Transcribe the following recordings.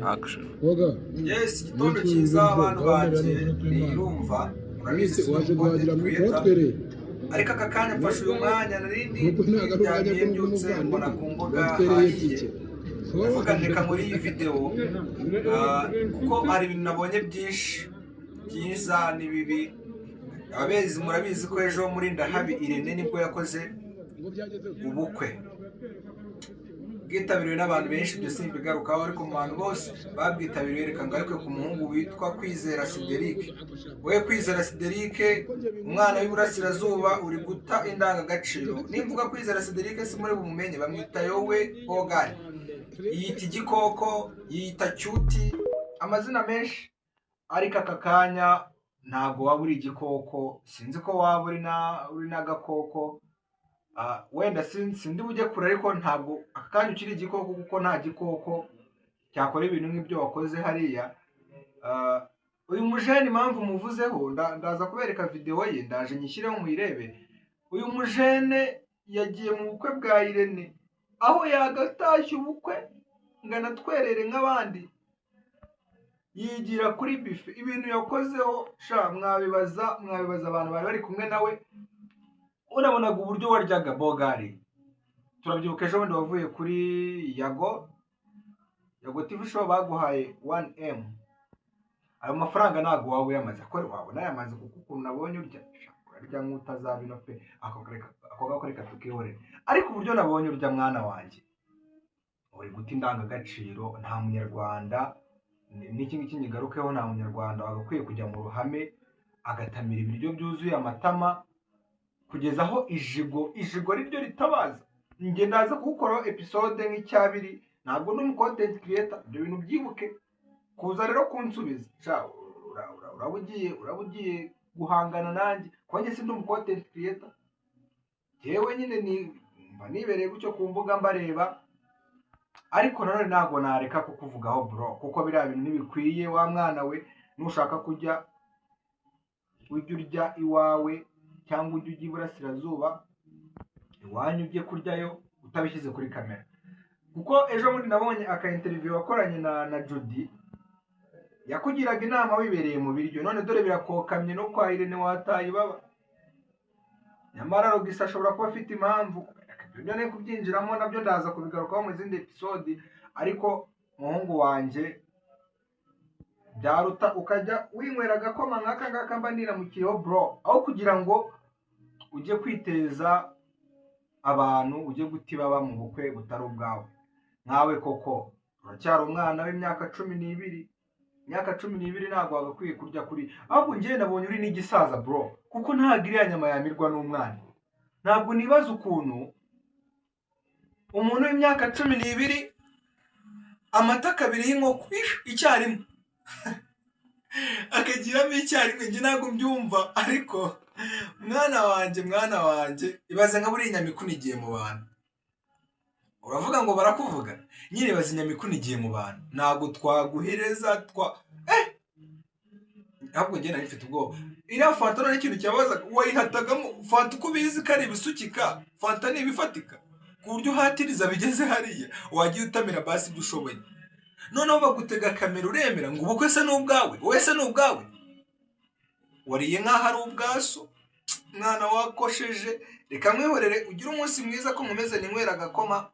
Action. Yes, igitondo cyiza abantu banjye niyumva murabizi waje guhagira muri creator Prospere ariko aka kanya mfashe uyu mwanya narindi ryamye mbyutse mbona ku mbuga hahiye ndavuga ndeka muri iyi video kuko hari ibintu nabonye byinshi byiza n'ibibi. Abezi murabizi ko ejo muri Ndahabi Irene nibwo yakoze ubukwe bwitabiriwe n'abantu benshi, ibyo simbigarukaho, ariko mu bantu bose babwitabiriwe reka ngaruke ku muhungu witwa Kwizera Cedric. We Kwizera Cedric, umwana w'iburasirazuba uri guta indangagaciro. Nimvuga Kwizera Cedric si muri bumumenye, bamwita Yowe Bogari, yita igikoko, yita cyuti, amazina menshi, ariko aka kanya ntago waba uri igikoko, sinzi ko waba uri n'agakoko. Wenda sindi bujye kure, ariko ntabwo aka kanya ukiri igikoko, kuko nta gikoko cyakora ibintu nk'ibyo wakoze hariya. Uyu mujene impamvu muvuzeho, ndaza kubereka video ye, ndaje nyishyireho muyirebe. Uyu mujene yagiye mu bukwe bwa Irene, aho yagatashye ubukwe ngo anatwerere nk'abandi, yigira kuri bife. Ibintu yakozeho sha mwabibaza abantu bari bari kumwe nawe. Urabonaga uburyo waryaga Bogari. Turabyibuka ejo bundi wavuye kuri Yago TV show baguhaye 1M. Ayo mafaranga ntago waba uyamaze, ko wabona yamaze, kuko ukuntu nabonye urya nk'utazaba ino pe. Ako gakoreka tukihorera, ariko uburyo nabonye urya mwana wanjye uri guta indangagaciro. Nta munyarwanda, n'iki ngiki nyigarukeho, nta munyarwanda wagakwiye kujya mu ruhame agatamira ibiryo byuzuye amatama kugeza aho ijigo ari ryo ritabaza. Njye ndaza kuwukoraho episode nk'icyabiri, ntabwo ndi content creator, ibyo bintu byibuke. Kuza rero kunsubiza uraba ugiye guhangana nanjye, kuko njye sindi content creator. Yewe nyine mba nibereye gutyo ku mbuga mbareba, ariko nanone ntabwo nareka kukuvugaho bro, kuko biriya bintu ntibikwiye. Wa mwana we, nushaka kujya ujya urya iwawe, cyangwa ujya iburasirazuba iwanyu, ujye kuryayo utabishyize kuri kamera. Kuko ejo bundi nabonye aka interview wakoranye na Jody, yakugiraga inama wibereye mu biryo, none dore birakokamye no kwa Irene wataye baba. Nyamara Rogisa ashobora kuba afite impamvu, ibyo ne kubyinjiramo nabyo ndaza kubigarukaho mu zindi episode. Ariko muhungu wanjye, byaruta ukajya winywera agakoma nk'aka ngaka mba niramukiyeho bro, aho kugira ngo ujye kwiteza abantu, ujye guta ibaba mu bukwe butari ubwawe. Nkawe koko uracyari umwana w'imyaka 12, imyaka 12 ntabwo wagakwiye kurya kuri. Ahubwo njye nabonye uri n'igisaza bro, kuko ntabwo iriya nyama yamirwa n'umwana. Ntabwo nibaza ukuntu umuntu w'imyaka 12 amata kabiri y'inkoko icyarimwe akagiramo icyarimwe, njye ntabwo mbyumva. Ariko mwana wanjye ibaze nka buri inyama ikunigiye mu bantu. Uravuga ngo barakuvuga, nyine bazi inyama ikunigiye mu bantu, ntabwo twaguhereza ahubwo njye nari mfite ubwoba. Iriya fanta none ikintu cyabazaga, wayihatagamo fanta uko ubizi ko ari ibisukika, fanta ni ibifatika, ku buryo uhatiriza bigeze hariya wagiye utamira basi ibyo ushoboye. Noneho bagutega kamera uremera ngo ubukwe se n'ubwawe, wowe se n'ubwawe, wariye nk'aho ari ubwaso. Mwana wakosheje, reka mwihorere, ugire umunsi mwiza ko mumeze ninywera agakoma.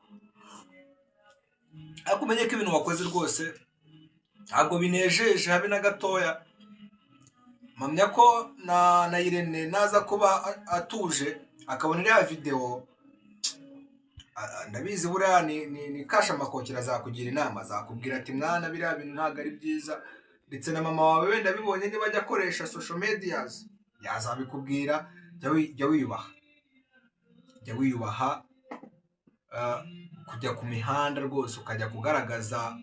Ariko umenye ko ibintu wakoze rwose ntabwo binejeje habe na gatoya. Mpamya ko na Irene naza kuba atuje akabona iriya video, ndabizi buriya ni kasha amakokera azakugira inama, azakubwira ati mwana biriya bintu ntabwo ari byiza. Ndetse na mama wawe wenda bibonye niba ajya akoresha social medias yazabikubwira. Jya wiyubaha, kujya ku mihanda rwose ukajya kugaragaza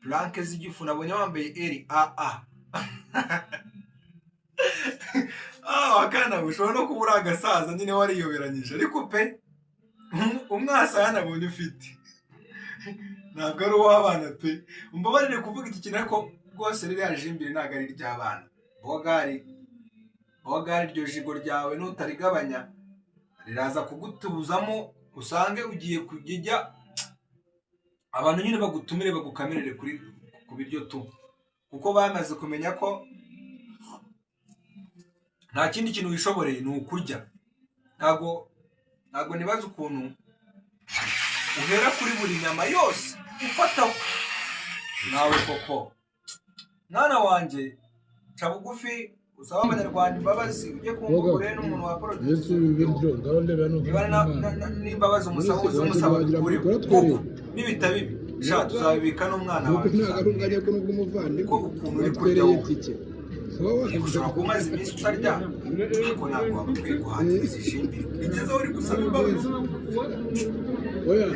planke z'igifu. Nabonye wambaye RAA wakana ushobora no kuba uri agasaza nyine wariyoberanyije, ariko pe umwasa yanabonye ufite ntabwo ari uw'abana pe. Umbabarire kuvuga iki kintu, ariko rwose ririya jimbiri ntabwo ari iry'abana. Bogari iryo jigo ryawe nutarigabanya riraza kugutubuzamo, usange ugiye kujya abantu nyine bagutumire bagukamirire biryo tu, kuko bamaze kumenya ko nta kindi kintu wishoboreye ni ukurya. Ntago nibaza ukuntu uhera kuri buri nyama yose ufataho. Nawe koko mwana wanjye ca bugufi usaba abanyarwanda imbabazi, ujye kumugure n'umuntu wa politiki n'imbabazi umusaba kuri kuko n'ibita bibi sha tuzabibika n'umwana wawe ko ukuntu uri kuryaho ushobora kumaza iminsi utarya, ariko ntabwo wabakwiye guhatiriza ishimbi igezeho uri gusaba imbabazi. oya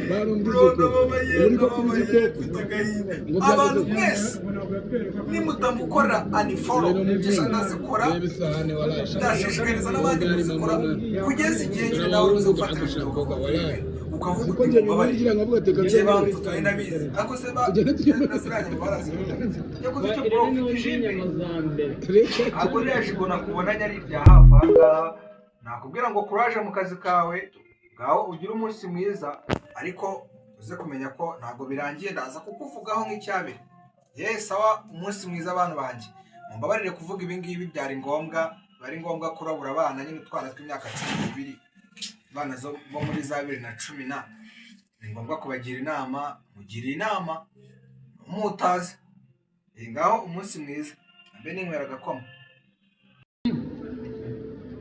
abantu mwese nimutamukorera unfollow ndazikora, ndashishikariza n'abandi kuzikora kugeza igihe nyine nawe uza gufatira ukavuga uti mbabarira igihe bamfutoye nabizi ako se nasiranye mubarazi yakoze icyo bro ako ryajigo nakubonanye ari ibya hafi ahangaha. Nakubwira ngo courage mu kazi kawe ngaho ugire umunsi mwiza, ariko uze kumenya ko ntabwo birangiye, ndaza kukuvugaho nk'icyabiri. Sawa, umunsi mwiza abantu banjye. Mumbabarire kuvuga ibi ngibi byari ngombwa kurabura abana nyine utwana tw'imyaka 12, abana bo muri za 2010. Ni ngombwa kubagira inama, mugira inama mutazi. Ngaho umunsi mwiza, mbe ninywera agakoma.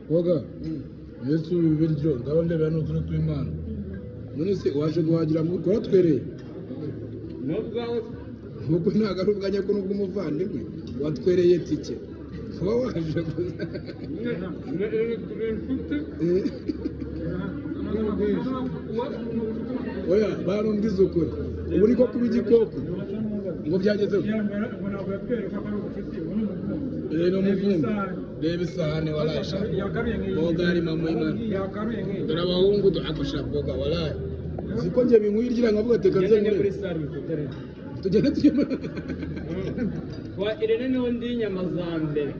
Woga Yesu biryo ndabondera no kuri tw'Imana. None se waje guhagira mu gukora twereye nubwo ntagarubwanye ko nubwo umuvandimwe watwereye tike kuba waje oya barumvize ukuri ubu niko kuba igikoko ngo byagezeho no muvumbi reba isahane walasha bogari mama imana dore abahungu duhagusha boga walaye siko nje binkwirira nkavuga teka nze muri tugende tujye wa Irene n'undi nyama za mbere